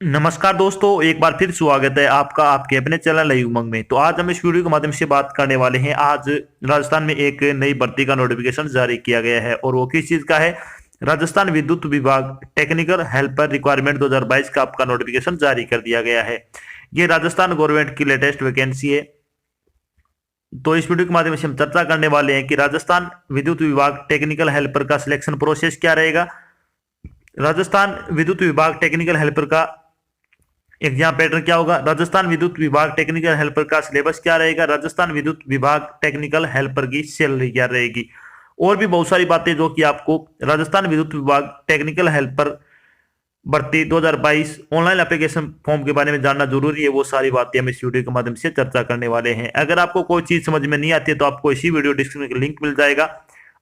नमस्कार दोस्तों, एक बार फिर स्वागत है आपका आपके अपने चैनल नई उमंग में। तो आज हम इस वीडियो के माध्यम से बात करने वाले हैं। आज राजस्थान में एक नई भर्ती का नोटिफिकेशन जारी किया गया है और वो किस चीज का है। राजस्थान विद्युत विभाग टेक्निकल हेल्पर रिक्वायरमेंट 2022 का आपका नोटिफिकेशन जारी कर दिया गया है। ये राजस्थान गवर्नमेंट की लेटेस्ट वैकेंसी है। तो इस वीडियो के माध्यम से हम चर्चा करने वाले हैं कि राजस्थान विद्युत विभाग टेक्निकल हेल्पर का सिलेक्शन प्रोसेस क्या रहेगा। राजस्थान विद्युत विभाग टेक्निकल हेल्पर का एग्जाम पैटर्न क्या होगा। राजस्थान विद्युत विभाग टेक्निकल हेल्पर का सिलेबस क्या रहेगा। राजस्थान विद्युत विभाग टेक्निकल हेल्पर की सैलरी क्या रहेगी। और भी बहुत सारी बातें जो कि आपको राजस्थान विद्युत विभाग टेक्निकल हेल्पर भर्ती 2022 ऑनलाइन एप्लीकेशन फॉर्म के बारे में जानना जरूरी है। वो सारी बातें हम इस वीडियो के माध्यम से चर्चा करने वाले हैं। अगर आपको कोई चीज समझ में नहीं आती है तो आपको इसी वीडियो डिस्क्रिप्शन में लिंक मिल जाएगा,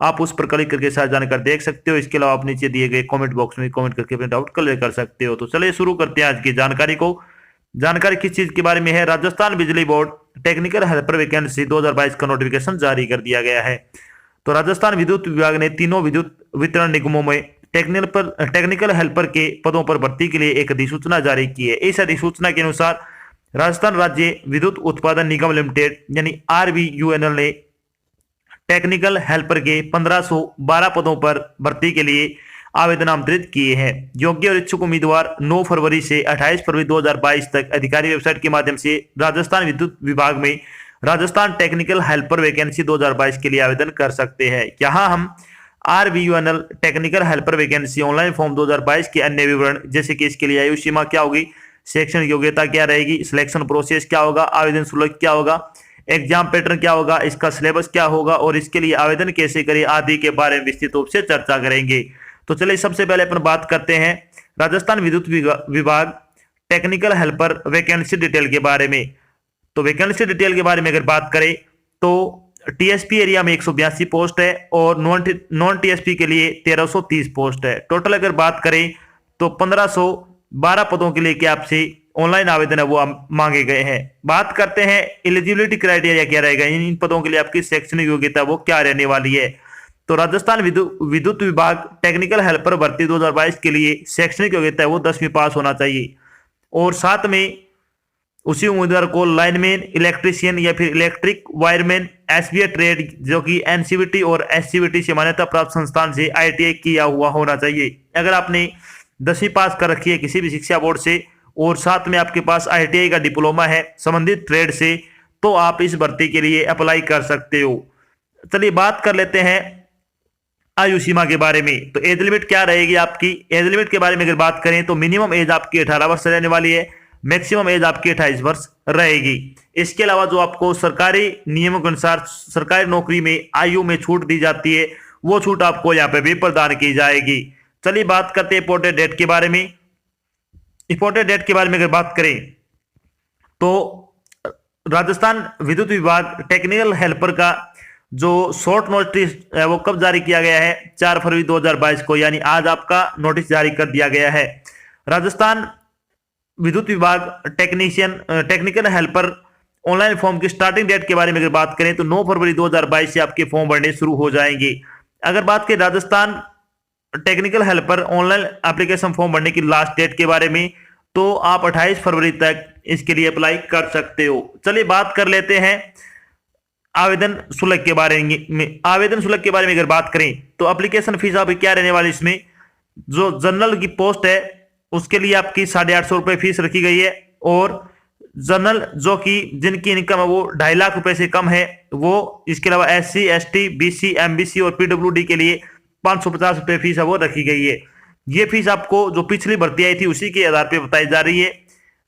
आप उस पर क्लिक करके सारी जानकारी देख सकते हो। इसके अलावा आप नीचे दिए गए कमेंट बॉक्स में कमेंट करके अपने डाउट क्लियर कर सकते हो। तो चलिए शुरू करते हैं आज की जानकारी को। जानकारी किस चीज के बारे में है। राजस्थान बिजली बोर्ड टेक्निकल हेल्पर वैकेंसी 2022 का नोटिफिकेशन जारी कर दिया गया है। तो राजस्थान विद्युत विभाग ने तीनों विद्युत वितरण निगमों में टेक्निकल हेल्पर के पदों पर भर्ती के लिए एक अधिसूचना जारी की है। इस अधिसूचना के अनुसार राजस्थान राज्य विद्युत उत्पादन निगम लिमिटेड यानी RVUNL ने टेक्निकल हेल्पर के 1512 पदों पर भर्ती के लिए आवेदन आमंत्रित किए हैं। योग्य और इच्छुक उम्मीदवार 9 फरवरी से 28 फरवरी 2022 तक अधिकारी वेबसाइट के माध्यम से राजस्थान विद्युत विभाग में राजस्थान टेक्निकल हेल्पर वैकेंसी 2022 के लिए आवेदन कर सकते हैं। यहाँ हम RVUNL technical helper vacancy online form 2022 के अन्य विवरण जैसे कि इसके लिए आयु सीमा क्या होगी, शैक्षणिक योग्यता क्या रहेगी, सिलेक्शन प्रोसेस क्या होगा, आवेदन शुल्क क्या होगा, एग्जाम पैटर्न क्या होगा, इसका सिलेबस क्या होगा और इसके लिए आवेदन कैसे करें आदि के बारे में विस्तृत रूप से चर्चा करेंगे। तो चलिए सबसे पहले अपन बात करते हैं राजस्थान विद्युत विभाग टेक्निकल हेल्पर वैकेंसी डिटेल के बारे में। तो वैकेंसी डिटेल के बारे में अगर बात करें तो TSP एरिया में 182 पोस्ट है और नॉन TSP के लिए 1330 पोस्ट है। टोटल अगर बात करें तो 1512 पदों के लिए क्या आपसे ऑनलाइन आवेदन है वो मांगे गए हैं। बात करते हैं एलिजिबिलिटी क्राइटेरिया क्या रहेगा, इन पदों के लिए आपकी शैक्षणिक योग्यता वो क्या रहने वाली है। तो राजस्थान विद्युत विभाग टेक्निकल हेल्पर भर्ती 2022 के लिए शैक्षणिक योग्यता है वो 10वीं पास होना चाहिए और साथ में उसी उम्मीदवार को लाइनमैन, इलेक्ट्रीशियन या फिर इलेक्ट्रिक वायरमैन SBA ट्रेड जो कि NCVT और SCVT से मान्यता प्राप्त संस्थान से ITI किया हुआ होना चाहिए। अगर आपने 10वीं पास कर रखी है किसी भी शिक्षा बोर्ड से और साथ में आपके पास ITI का डिप्लोमा है संबंधित ट्रेड से तो आप इस भर्ती के लिए अप्लाई कर सकते हो। चलिए बात कर लेते हैं आयु सीमा के बारे में। तो एज लिमिट क्या रहेगी आपकी। एज लिमिट के बारे में अगर बात करें तो मिनिमम एज आपकी 18 वर्ष रहने वाली है, मैक्सिमम एज आपकी 28 वर्ष रहेगी। इसके अलावा जो आपको सरकारी नियमों के अनुसार सरकारी नौकरी में आयु में छूट दी जाती है वो छूट आपको यहाँ पे भी प्रदान की जाएगी। चलिए बात करते हैं इंपॉर्टेंट डेट के बारे में। इंपॉर्टेंट डेट के बारे में अगर बात करें तो राजस्थान विद्युत विभाग टेक्निकल हेल्पर का जो शॉर्ट नोटिस है वो कब जारी किया गया है, 4 फरवरी 2022 को, यानी आज आपका नोटिस जारी कर दिया गया है। राजस्थान विद्युत विभाग टेक्निकल हेल्पर ऑनलाइन फॉर्म की स्टार्टिंग डेट के बारे में अगर बात करें तो 9 फरवरी 2022 से आपके फॉर्म भरने शुरू हो जाएंगे। अगर बात करें Rajasthan technical helper online application form भरने की लास्ट डेट के बारे में तो आप 28 फरवरी तक इसके लिए अप्लाई कर सकते हो। चलिए बात कर लेते हैं आवेदन शुल्क के बारे में। आवेदन शुल्क के बारे में अगर बात करें तो एप्लीकेशन फीस आपकी क्या रहने वाली, इसमें जो जनरल की पोस्ट है उसके लिए आपकी 850 रुपये फीस रखी गई है और जनरल जो कि जिनकी इनकम है वो 2.5 लाख रुपए से कम है वो, इसके अलावा SC ST BC MBC और PWD के लिए 550 रुपये फीस है वो रखी गई है। ये फीस आपको जो पिछली भर्ती आई थी उसी के आधार पर बताई जा रही है।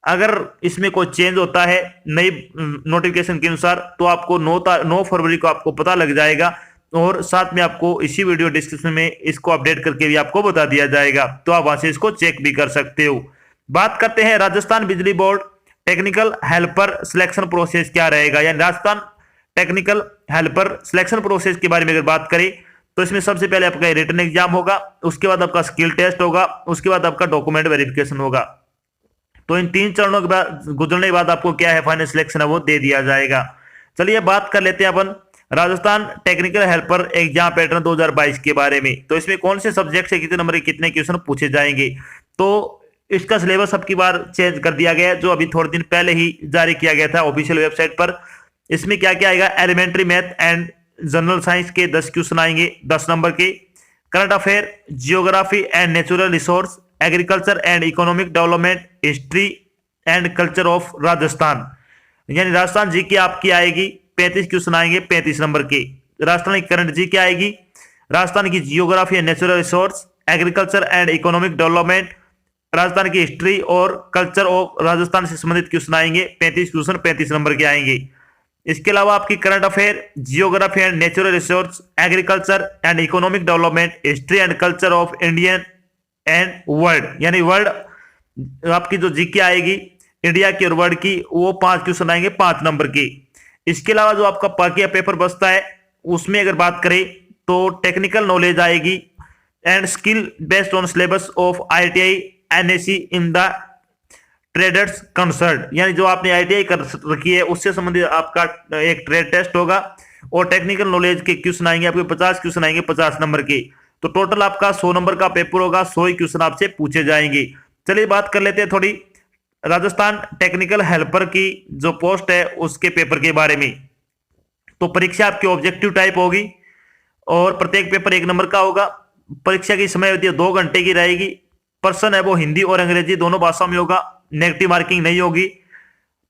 अगर इसमें कोई चेंज होता है नई नोटिफिकेशन के अनुसार तो आपको 9 फरवरी को आपको पता लग जाएगा और साथ में आपको इसी वीडियो डिस्क्रिप्शन में इसको अपडेट करके भी आपको बता दिया जाएगा, तो आप वहां से इसको चेक भी कर सकते हो। बात करते हैं राजस्थान बिजली board technical helper selection process क्या रहेगा, यानी Rajasthan technical helper selection process के बारे में अगर बात करें तो इसमें सबसे पहले आपका रिटन एग्जाम होगा, उसके बाद आपका स्किल टेस्ट होगा, उसके बाद आपका डॉक्यूमेंट वेरिफिकेशन होगा। तो इन 3 चरणों के बाद गुजरने के बाद आपको क्या है फाइनल सिलेक्शन है वो दे दिया जाएगा। चलिए बात कर लेते हैं अपन Rajasthan technical helper exam pattern 2022 के बारे में। तो इसमें कौन से सब्जेक्ट से कितने नंबर के कितने क्वेश्चन पूछे जाएंगे। तो इसका सिलेबस अब की बार चेंज कर दिया गया है, जो अभी थोड़े दिन पहले ही जारी किया गया था ऑफिशियल वेबसाइट पर। इसमें क्या क्या आएगा, elementary math and general science के 10 क्वेश्चन आएंगे 10 नंबर के, current affair, geography and natural resource, agriculture and economic development, history and culture of Rajasthan, यानी राजस्थान जी की आपकी आएगी 35 क्वेश्चन आएंगे 35 नंबर के। राजस्थान की करंट जी क्या आएगी, राजस्थान की geography and natural resource, agriculture and economic development, Rajasthan की हिस्ट्री और कल्चर ऑफ राजस्थान से संबंधित क्वेश्चन आएंगे 35 क्वेश्चन 35 नंबर के आएंगे। इसके अलावा आपकी current affair, geography and natural resource, agriculture and economic development, history and culture of Indian and world, यानी वर्ल्ड आपकी जो जीके आएगी इंडिया की और वर्ल्ड की, वो 5 क्वेश्चन आएंगे 5 नंबर के। इसके अलावा जो आपका बाकी पेपर बचता है उसमें अगर बात करें तो टेक्निकल नॉलेज आएगी and skill based on syllabus of ITI NSE in the traders concern, यानी जो आपने ITI कर रखी है उससे संबंधित आपका एक ट्रेड टेस्ट होगा और टेक्निकल नॉलेज के क्वेश्चन आएंगे आपके 50 क्वेश्चन आएंगे 50 नंबर के। तो टोटल आपका 100 नंबर का पेपर होगा, 100 ही क्वेश्चन आपसे पूछे जाएंगे। चलिए बात कर लेते हैं थोड़ी राजस्थान टेक्निकल हेल्पर की जो पोस्ट है उसके पेपर के बारे में। तो परीक्षा आपकी ऑब्जेक्टिव टाइप होगी और प्रत्येक पेपर 1 नंबर का होगा। परीक्षा की समय अवधि 2 घंटे की रहेगी। पर्सन है वो हिंदी और अंग्रेजी दोनों भाषाओं में होगा, नेगेटिव मार्किंग नहीं होगी।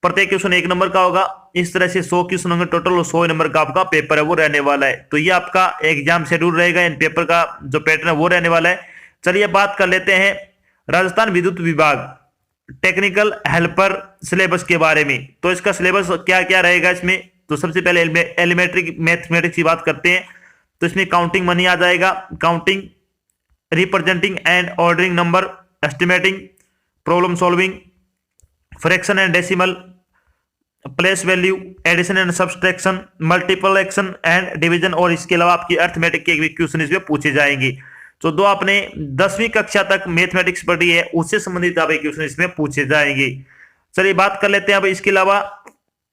प्रत्येक क्वेश्चन 1 नंबर का होगा। इस तरह से 100 क्वेश्चन होंगे टोटल, 100 नंबर का आपका पेपर है वो रहने वाला है। तो ये आपका एग्जाम शेड्यूल रहेगा, इन पेपर का जो पैटर्न है वो रहने वाला है। चलिए बात कर लेते हैं राजस्थान विद्युत विभाग टेक्निकल हेल्पर सिलेबस के बारे में। तो इसका सिलेबस क्या क्या रहेगा इसमें, तो सबसे पहले एलिमेंट्री मैथमेटिक्स की बात करते हैं। तो इसमें काउंटिंग मनी आ जाएगा, counting, representing and ordering number, estimating, problem solving, fraction and decimal, place value, addition and subtraction, multiplication and division, और इसके अलावा आपकी अर्थमेटिक के क्वेश्चन इसमें पूछे जाएंगे। तो दो आपने 10वीं कक्षा तक मैथमेटिक्स पढ़ी है उससे संबंधित आप क्वेश्चन इसमें पूछे जाएंगे। चलिए बात कर लेते हैं अब इसके अलावा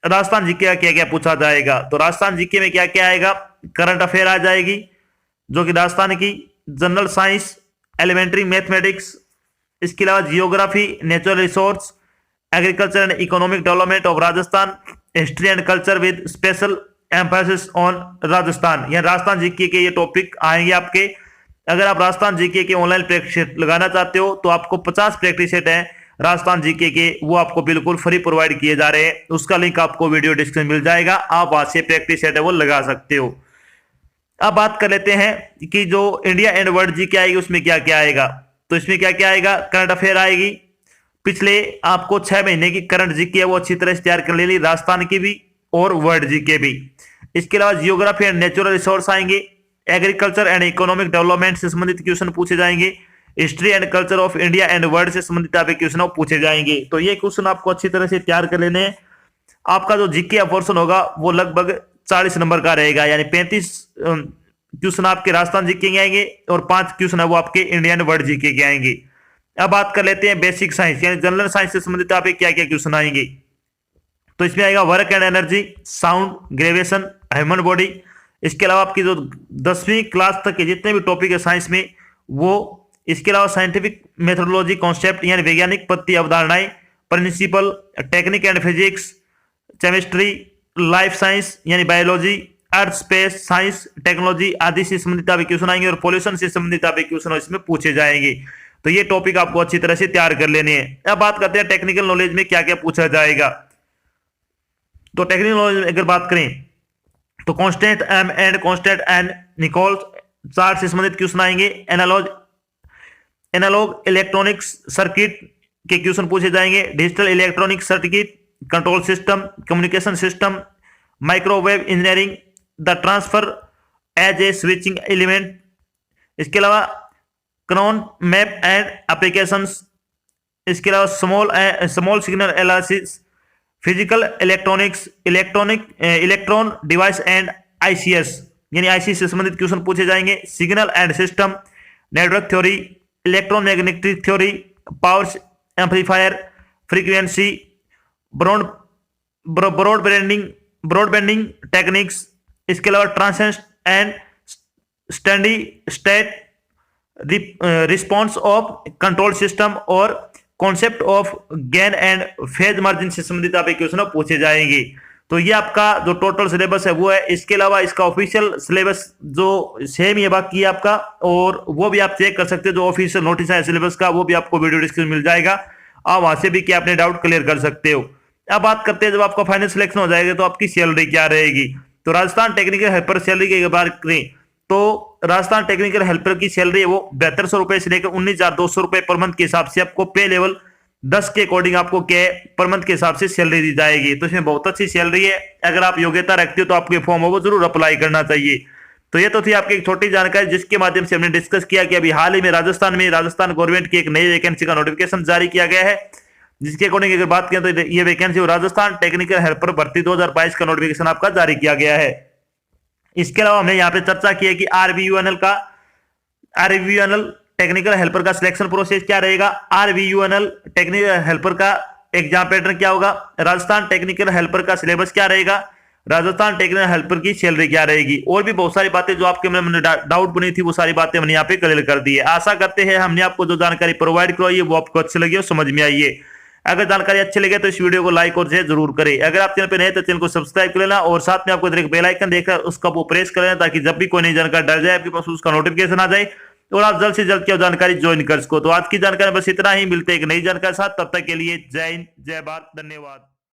राजस्थान जीके का क्या क्या पूछा जाएगा। तो राजस्थान जीके में क्या क्या आएगा, करंट अफेयर आ जाएगी जो कि राजस्थान की, जनरल साइंस, एलिमेंट्री मैथमेटिक्स, इसके अलावा geography, natural resource, agriculture and economic development of Rajasthan, history and culture with special emphasis on Rajasthan. यह राजस्थान जीके के ये टॉपिक आएंगे आपके। अगर आप राजस्थान जीके के ऑनलाइन प्रैक्टिस सेट लगाना चाहते हो तो आपको 50 प्रैक्टिस सेट है राजस्थान जीके के, वो आपको बिल्कुल फ्री प्रोवाइड किए जा रहे हैं। उसका लिंक आपको वीडियो डिस्क्रिप्शन मिल जाएगा, आप वहां से प्रैक्टिस सेट है वो लगा सकते हो। अब बात कर लेते हैं कि जो इंडिया एंड वर्ल्ड जीके आएगी उसमें क्या क्या आएगा। तो इसमें क्या क्या आएगा, करंट अफेयर आएगी, पिछले आपको 6 महीने की करंट जीके है वो अच्छी तरह से तैयार कर ले ली, राजस्थान की भी और वर्ल्ड जीके भी। इसके अलावा जियोग्राफी एंड नेचुरल रिसोर्स आएंगे, एग्रीकल्चर एंड इकोनॉमिक डेवलपमेंट से संबंधित क्वेश्चन पूछे जाएंगे, history and culture of India and world से संबंधित आप क्वेश्चन पूछे जाएंगे। तो ये क्वेश्चन आपको अच्छी तरह से तैयार कर लेने हैं। आपका जो जीके पोर्शन होगा वो लगभग 40 नंबर का रहेगा, यानी 35 क्वेश्चन आपके राजस्थान जीके के आएंगे और 5 क्वेश्चन है वो आपके इंडियन वर्ल्ड जीके के आएंगे। अब बात कर लेते हैं बेसिक साइंस यानी जनरल साइंस से संबंधित आप क्या क्या क्वेश्चन आएंगे। तो इसमें आएगा work and energy, sound, gravitation, human body. इसके अलावा आपकी जो 10वीं क्लास तक के जितने भी टॉपिक है साइंस में वो, इसके अलावा साइंटिफिक मेथोडोलॉजी कॉन्सेप्ट यानी वैज्ञानिक पद्धति अवधारणाएं, principle, technique and physics, chemistry, life science यानी biology, earth space science, technology आदि से संबंधित आप क्वेश्चन आएंगे और पॉल्यूशन से संबंधित आप क्वेश्चन इसमें पूछे जाएंगे। तो ये टॉपिक आपको अच्छी तरह से तैयार कर लेने हैं। अब बात करते हैं टेक्निकल नॉलेज में क्या क्या पूछा जाएगा। तो टेक्निकल नॉलेज में अगर बात करें तो constant M and constant N Nichols chart से संबंधित क्वेश्चन आएंगे, एनालॉग इलेक्ट्रॉनिक्स सर्किट के क्वेश्चन पूछे जाएंगे, digital electronic circuit, control system, communication system, microwave engineering, the transfer as a switching element. इसके अलावा क्रोन मैप एंड एप्लीकेशंस, इसके अलावा small signal analysis, physical electronics, electron device and ICs यानी IC से संबंधित क्वेश्चन पूछे जाएंगे, signal and system, network theory, electromagnetic theory, power amplifier, frequency, broadbanding techniques. इसके अलावा transient and steady state response of control system और concept of gain and phase margin से संबंधित आप क्वेश्चन पूछे जाएंगे। तो ये आपका जो टोटल सिलेबस है वो है। इसके अलावा इसका ऑफिशियल सिलेबस जो सेम ही है बाकी है आपका, और वो भी आप चेक कर सकते हैं। जो ऑफिशियल नोटिस है सिलेबस का वो भी आपको वीडियो डिस्क्रिप्शन मिल जाएगा, आप वहां से भी क्या अपने डाउट क्लियर कर सकते हो। अब बात करते हैं जब आपका फाइनल सिलेक्शन हो जाएगा तो आपकी सैलरी क्या रहेगी। तो राजस्थान टेक्निकल हेल्पर सैलरी की बात करें तो राजस्थान टेक्निकल हेल्पर की सैलरी है वो 7200 रुपए से लेकर 19,200 रुपए पर मंथ के हिसाब से आपको पे लेवल 10 के अकॉर्डिंग आपको क्या पर मंथ के हिसाब से सैलरी दी जाएगी। तो इसमें बहुत अच्छी सैलरी है। अगर आप योग्यता रखते हो तो आपके फॉर्म वो जरूर अप्लाई करना चाहिए। तो ये तो थी आपकी एक छोटी जानकारी जिसके माध्यम से हमने डिस्कस किया कि अभी हाल ही में राजस्थान गवर्नमेंट की एक नई वैकेंसी का नोटिफिकेशन जारी किया गया है, जिसके अकॉर्डिंग अगर बात करें तो ये वैकेंसी राजस्थान टेक्निकल हेल्पर भर्ती 2022 का नोटिफिकेशन आपका जारी किया गया है। इसके अलावा हमने यहाँ पे चर्चा की है कि आरवीयूएनएल टेक्निकल हेल्पर का सिलेक्शन प्रोसेस क्या रहेगा। आरवीयूएनएल टेक्निकल हेल्पर का एग्जाम पैटर्न क्या होगा, राजस्थान टेक्निकल हेल्पर का सिलेबस क्या रहेगा, राजस्थान टेक्निकल हेल्पर की सैलरी क्या रहेगी, और भी बहुत सारी बातें जो आपके मन में डाउट बनी थी वो सारी बातें हमने यहाँ पे क्लियर कर दी है। आशा करते हैं हमने आपको जो जानकारी प्रोवाइड करवाई है वो आपको अच्छी लगी और समझ में आई है। अगर जानकारी अच्छी लगे तो इस वीडियो को लाइक और शेयर जरूर करें। अगर आप चैनल पे नए तो चैनल को सब्सक्राइब कर लेना, और साथ में आपको इधर एक बेल आइकन देखकर उसका वो प्रेस कर लेना ताकि जब भी कोई नई जानकारी डाल जाए आपके पास उसका नोटिफिकेशन आ जाए और आप जल्द से जल्द क्या जानकारी ज्वाइन कर सको। तो आज की जानकारी बस इतना ही, मिलते हैं एक नई जानकारी साथ, तब तक के लिए जय हिंद, जय भारत, धन्यवाद।